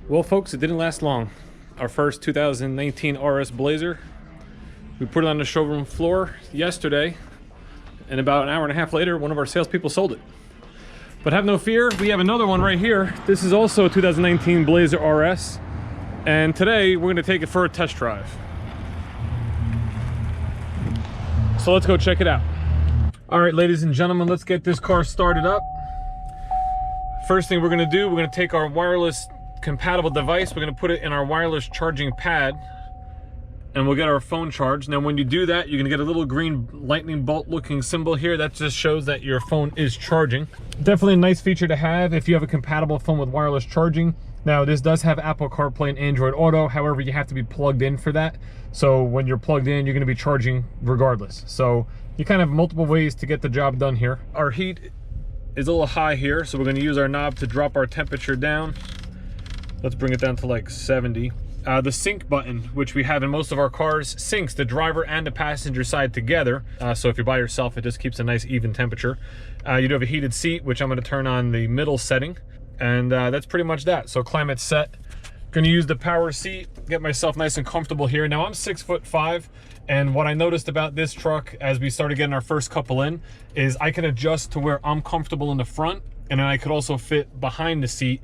Well, folks, it didn't last long. Our first 2019 RS Blazer. We put it on the showroom floor yesterday, and about an hour and a half later, one of our salespeople sold it. But have no fear, we have another one right here. This is also a 2019 Blazer RS, and today we're going to take it for a test drive. So let's go check it out. All right, ladies and gentlemen, let's get this car started up. First thing we're going to do, we're going to take our wireless compatible device, we're going to put it in our wireless charging pad, and we'll get our phone charged. Now when you do that, you're going to get a little green lightning bolt looking symbol here. That just shows that your phone is charging. Definitely a nice feature to have if you have a compatible phone with wireless charging. Now this does have Apple CarPlay and Android Auto, however you have to be plugged in for that. So when you're plugged in, you're going to be charging regardless. So you kind of have multiple ways to get the job done here. Our heat is a little high here, so we're going to use our knob to drop our temperature down. Let's bring it down to like 70. The sync button, which we have in most of our cars, syncs the driver and the passenger side together. So if you're by yourself, it just keeps a nice even temperature. You do have a heated seat, which I'm going to turn on the middle setting. And that's pretty much that. So climate set. Going to use the power seat, get myself nice and comfortable here. Now I'm 6'5", and what I noticed about this truck as we started getting our first couple in is I can adjust to where I'm comfortable in the front, and then I could also fit behind the seat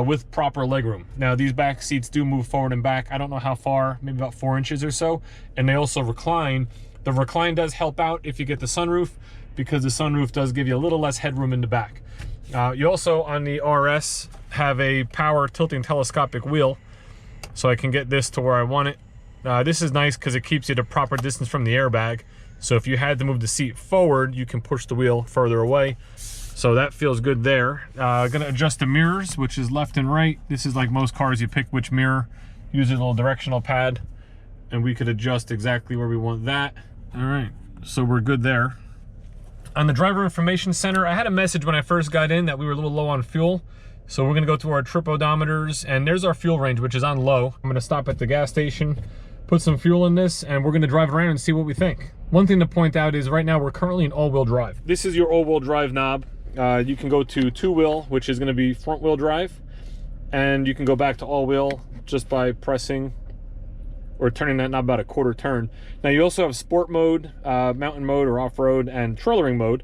with proper legroom. Now these back seats do move forward and back. I don't know how far, maybe about 4 inches or so, and they also recline. The recline does help out if you get the sunroof, because the sunroof does give you a little less headroom in the back. You also, on the RS, have a power tilting telescopic wheel, so I can get this to where I want it. This is nice because it keeps you the proper distance from the airbag, so if you had to move the seat forward, you can push the wheel further away. So that feels good there. Gonna adjust the mirrors, which is left and right. This is like most cars, you pick which mirror, use a little directional pad, and we could adjust exactly where we want that. All right, so we're good there. On the driver information center, I had a message when I first got in that we were a little low on fuel. So we're gonna go to our trip odometers, and there's our fuel range, which is on low. I'm gonna stop at the gas station, put some fuel in this, and we're gonna drive around and see what we think. One thing to point out is right now we're currently in all-wheel drive. This is your all-wheel drive knob. You can go to two-wheel, which is going to be front-wheel drive, and you can go back to all-wheel just by pressing or turning that knob about a quarter turn. Now you also have sport mode, mountain mode or off-road, and trailering mode.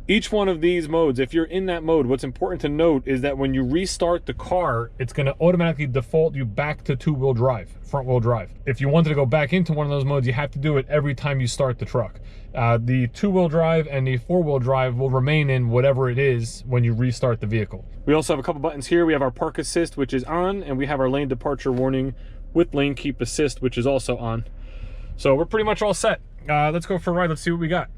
Each one of these modes, if you're in that mode, what's important to note is that when you restart the car, it's going to automatically default you back to two-wheel drive, front-wheel drive. If you wanted to go back into one of those modes, you have to do it every time you start the truck. The two-wheel drive and the four-wheel drive will remain in whatever it is when you restart the vehicle. We also have a couple buttons here. We have our park assist, which is on, and we have our lane departure warning with lane keep assist, which is also on. So we're pretty much all set. Let's go for a ride. Let's see what we got.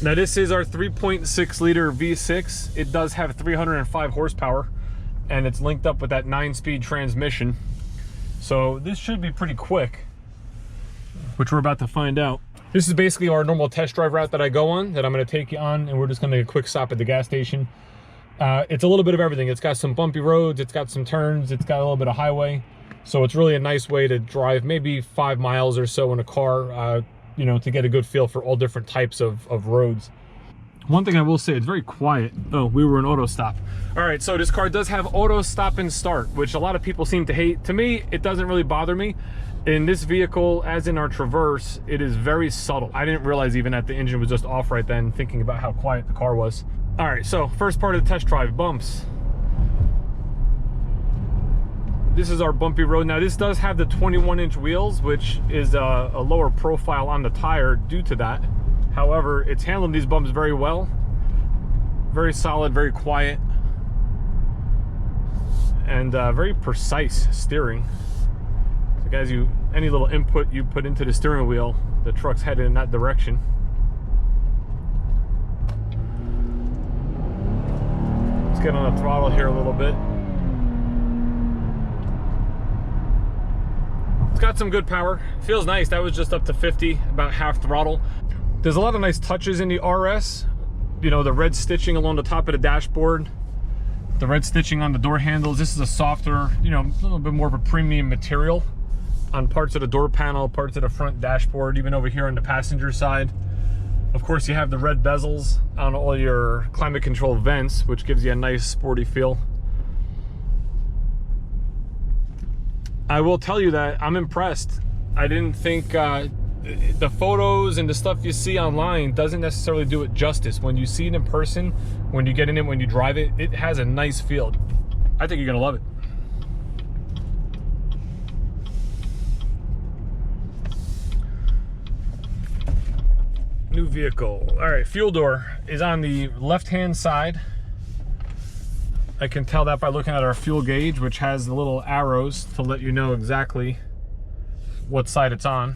Now this is our 3.6 liter V6. It does have 305 horsepower, and it's linked up with that 9-speed transmission. So this should be pretty quick, which we're about to find out. This is basically our normal test drive route that I go on, that I'm going to take you on, and we're just going to make a quick stop at the gas station. It's a little bit of everything. It's got some bumpy roads, it's got some turns, it's got a little bit of highway. So it's really a nice way to drive maybe 5 miles or so in a car, you know, to get a good feel for all different types of roads. One thing I will say, it's very quiet. Oh, we were in auto stop. All right, so this car does have auto stop and start, which a lot of people seem to hate. To me, it doesn't really bother me. In this vehicle, as in our Traverse, it is very subtle. I didn't realize even that the engine was just off right then, thinking about how quiet the car was. All right, so first part of the test drive, bumps. This is our bumpy road. Now this does have the 21-inch wheels, which is a lower profile on the tire due to that. However, it's handling these bumps very well. Very solid, very quiet, and very precise steering. So guys, any little input you put into the steering wheel, the truck's headed in that direction. Let's get on the throttle here a little bit. It's got some good power. Feels nice. That was just up to 50, about half throttle. There's a lot of nice touches in the RS. You know, the red stitching along the top of the dashboard, the red stitching on the door handles. This is a softer, you know, a little bit more of a premium material on parts of the door panel, parts of the front dashboard, even over here on the passenger side. Of course, you have the red bezels on all your climate control vents, which gives you a nice sporty feel. I will tell you that I'm impressed. I didn't think the photos and the stuff you see online doesn't necessarily do it justice. When you see it in person, when you get in it, when you drive it, it has a nice feel. I think you're gonna love it. New vehicle. All right, fuel door is on the left-hand side. I can tell that by looking at our fuel gauge, which has the little arrows to let you know exactly what side it's on.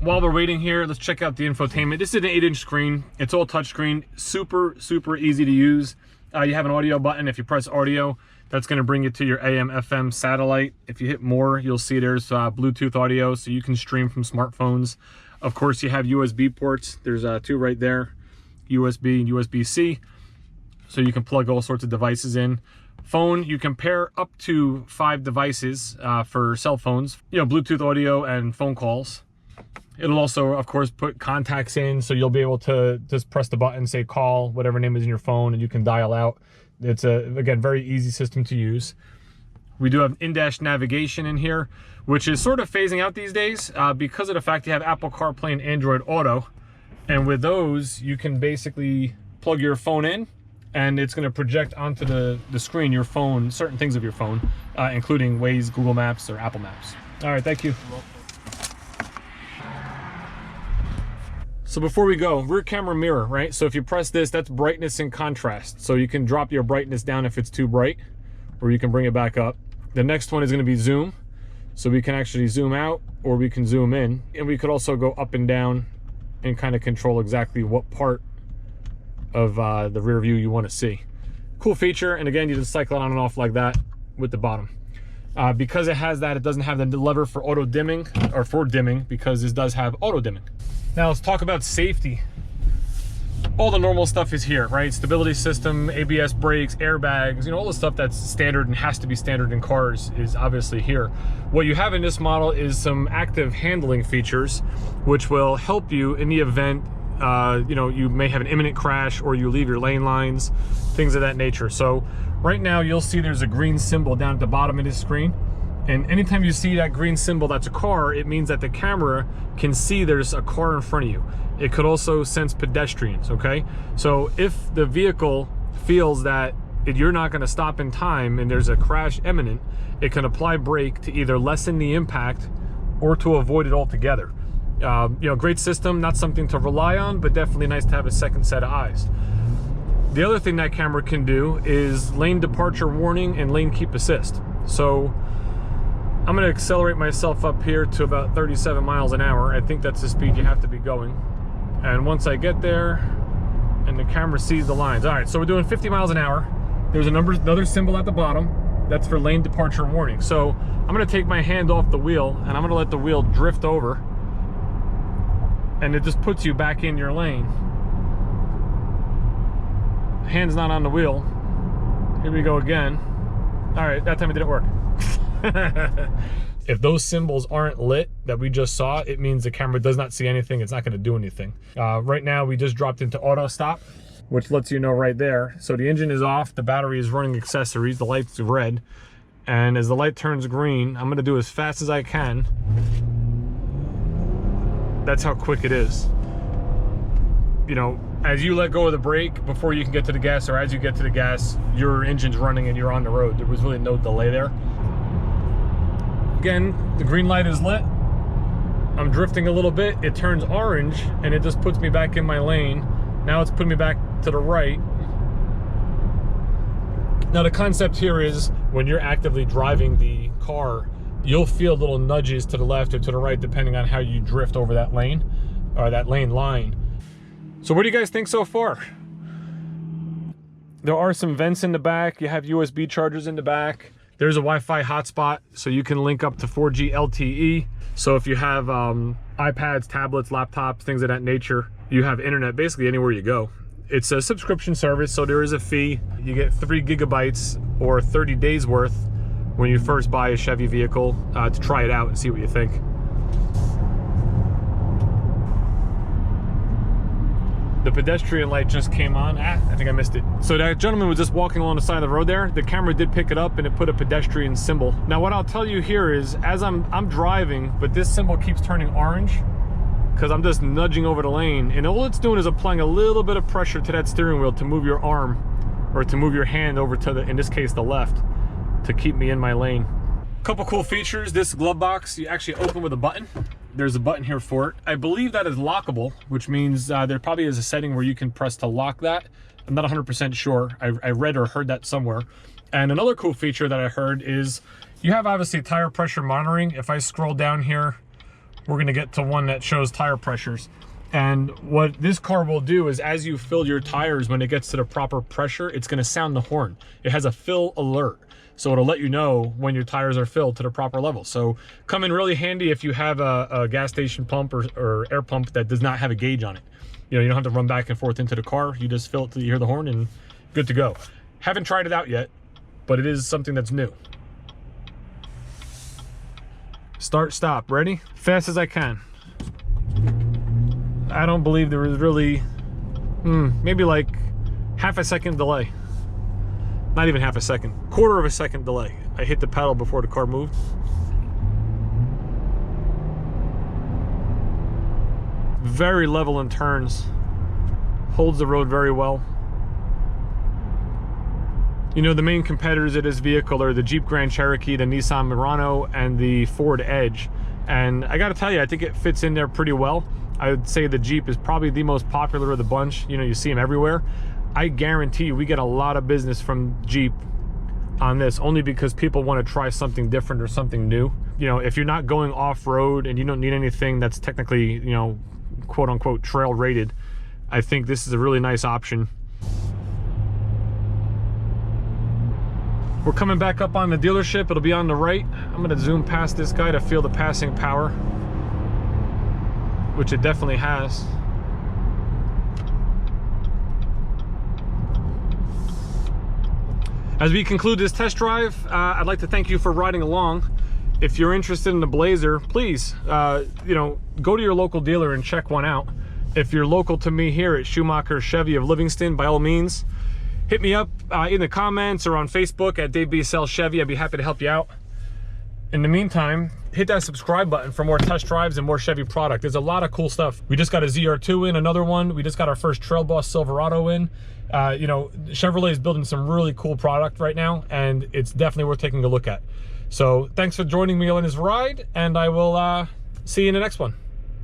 While we're waiting here, let's check out the infotainment. This is an 8-inch screen. It's all touchscreen, super easy to use. You have an audio button. If you press audio, that's going to bring you to your AM, FM satellite. If you hit more, you'll see there's Bluetooth audio, so you can stream from smartphones. Of course, you have USB ports. There's 2 right there, USB and USB-C. So you can plug all sorts of devices in. Phone, you can pair up to 5 devices for cell phones, you know, Bluetooth audio and phone calls. It'll also, of course, put contacts in, so you'll be able to just press the button, say call, whatever name is in your phone, and you can dial out. It's a, again, very easy system to use. We do have in-dash navigation in here, which is sort of phasing out these days because of the fact you have Apple CarPlay and Android Auto. And with those, you can basically plug your phone in, and it's going to project onto the screen your phone, certain things of your phone, including Waze, Google Maps, or Apple Maps. All right, thank you. So before we go, rear camera mirror, right? So if you press this, that's brightness and contrast. So you can drop your brightness down if it's too bright, or you can bring it back up. The next one is going to be zoom. So we can actually zoom out, or we can zoom in. And we could also go up and down and kind of control exactly what part of the rear view you want to see. Cool feature, and again, you just cycle it on and off like that with the bottom. Because it has that, it doesn't have the lever for auto dimming, or for dimming, because this does have auto dimming. Now let's talk about safety. All the normal stuff is here, right? Stability system, ABS brakes, airbags, you know, all the stuff that's standard and has to be standard in cars is obviously here. What you have in this model is some active handling features, which will help you in the event you know, you may have an imminent crash, or you leave your lane lines, things of that nature. So right now you'll see there's a green symbol down at the bottom of this screen. And anytime you see that green symbol that's a car, it means that the camera can see there's a car in front of you. It could also sense pedestrians, okay? So if the vehicle feels that you're not gonna stop in time and there's a crash imminent, it can apply brake to either lessen the impact or to avoid it altogether. You know, great system, not something to rely on, but definitely nice to have a second set of eyes. The other thing that camera can do is lane departure warning and lane keep assist. So I'm going to accelerate myself up here to about 37 miles an hour. I think that's the speed you have to be going. And once I get there, and the camera sees the lines. All right, so we're doing 50 miles an hour. There's another symbol at the bottom. That's for lane departure warning. So I'm going to take my hand off the wheel, and I'm going to let the wheel drift over. And it just puts you back in your lane. Hand's not on the wheel. Here we go again. All right, that time it didn't work. If those symbols aren't lit that we just saw, it means the camera does not see anything. It's not going to do anything. Right now we just dropped into auto stop, which lets you know right there. So the engine is off, the battery is running accessories, the light's red, and as the light turns green, I'm going to do as fast as I can. That's how quick it is. You know, as you let go of the brake before you can get to the gas, or as you get to the gas, your engine's running and you're on the road. There was really no delay there. Again, the green light is lit. I'm drifting a little bit. It turns orange and it just puts me back in my lane. Now it's putting me back to the right. Now the concept here is when you're actively driving the car, you'll feel little nudges to the left or to the right depending on how you drift over that lane, or that lane line. So what do you guys think so far? There are some vents in the back. You have USB chargers in the back. There's a Wi-Fi hotspot, so you can link up to 4G LTE. So if you have iPads, tablets, laptops, things of that nature, you have internet basically anywhere you go. It's a subscription service, so there is a fee. You get 3 gigabytes or 30 days worth when you first buy a Chevy vehicle to try it out and see what you think. The pedestrian light just came on. I think I missed it. So that gentleman was just walking along the side of the road there. The camera did pick it up and it put a pedestrian symbol. Now what I'll tell you here is, as I'm driving, but this symbol keeps turning orange because I'm just nudging over the lane, and all it's doing is applying a little bit of pressure to that steering wheel to move your arm, or to move your hand over to the, in this case, the left, to keep me in my lane. Couple cool features. This glove box, you actually open with a button. There's a button here for it. I believe that is lockable, which means there probably is a setting where you can press to lock that. I'm not 100% sure. I read or heard that somewhere. And another cool feature that I heard is you have obviously tire pressure monitoring. If I scroll down here, we're gonna get to one that shows tire pressures. And what this car will do is, as you fill your tires, when it gets to the proper pressure, it's gonna sound the horn. It has a fill alert. So it'll let you know when your tires are filled to the proper level. So come in really handy if you have a gas station pump or air pump that does not have a gauge on it. You know, you don't have to run back and forth into the car. You just fill it till you hear the horn and good to go. Haven't tried it out yet, but it is something that's new. Start, stop, ready? Fast as I can. I don't believe there was really, maybe like half a second delay. Not even half a second, quarter of a second delay. I hit the pedal before the car moved. Very level in turns, holds the road very well. You know, the main competitors of this vehicle are the Jeep Grand Cherokee, the Nissan Murano, and the Ford Edge. And I gotta tell you, I think it fits in there pretty well. I would say the Jeep is probably the most popular of the bunch. You know, you see them everywhere. I guarantee you we get a lot of business from Jeep on this, only because people want to try something different or something new. You know, if you're not going off-road and you don't need anything that's technically, you know, quote unquote trail rated, I think this is a really nice option. We're coming back up on the dealership. It'll be on the right. I'm gonna zoom past this guy to feel the passing power, which it definitely has. As we conclude this test drive, I'd like to thank you for riding along. If you're interested in the Blazer, please, you know, go to your local dealer and check one out. If you're local to me here at Schumacher Chevy of Livingston, by all means, hit me up in the comments or on Facebook at Dave B. Sell Chevy. I'd be happy to help you out. In the meantime, hit that subscribe button for more test drives and more Chevy product. There's a lot of cool stuff. We just got a ZR2 in, another one. We just got our first Trail Boss Silverado in. You know, Chevrolet is building some really cool product right now, and it's definitely worth taking a look at. So thanks for joining me on this ride, and I will see you in the next one.